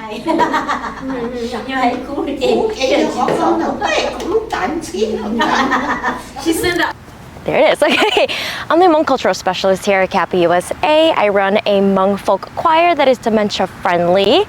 hay. Nhưng mà cũng She said that. There it is. Okay, I'm the Hmong cultural specialist here at CAPI USA. I run a Hmong Folk Choir that is dementia friendly.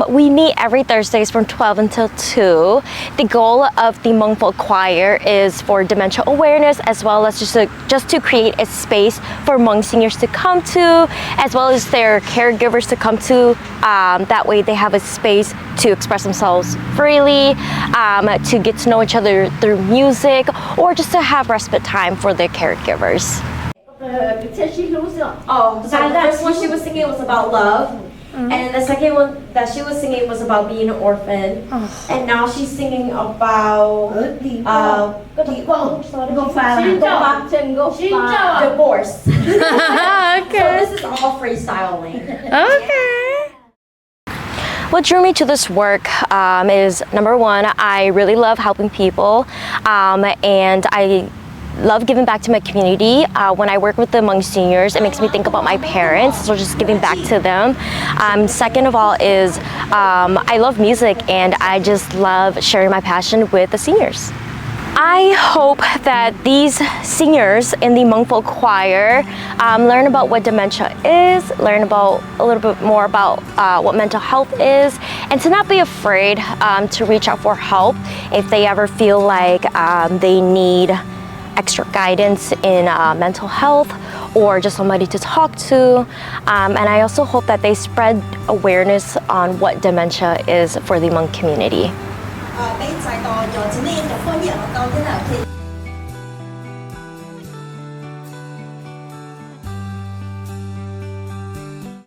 We meet every Thursdays from 12 until 2. The goal of the Hmong Folk Choir is for dementia awareness, as well as just to create a space for Hmong seniors to come to, as well as their caregivers to come to. That way they have a space to express themselves freely, to get to know each other through music, or just to have respite time for their caregivers. Oh, so the first one she was singing was about love, and the second one that she was singing was about being an orphan, and now she's singing about divorce. Okay. So this is all freestyling. Okay. What drew me to this work is, number one, I really love helping people, and I love giving back to my community. When I work with the Hmong seniors, it makes me think about my parents, so just giving back to them. Second of all is I love music, and I just love sharing my passion with the seniors. I hope that these singers in the Hmong Folk Choir learn about what dementia is, learn about a little bit more about what mental health is, and to not be afraid to reach out for help if they ever feel like they need extra guidance in mental health or just somebody to talk to. And I also hope that they spread awareness on what dementia is for the Hmong community. Cái Sài Gòn rồi cho nên là có nhiều câu thế nào thì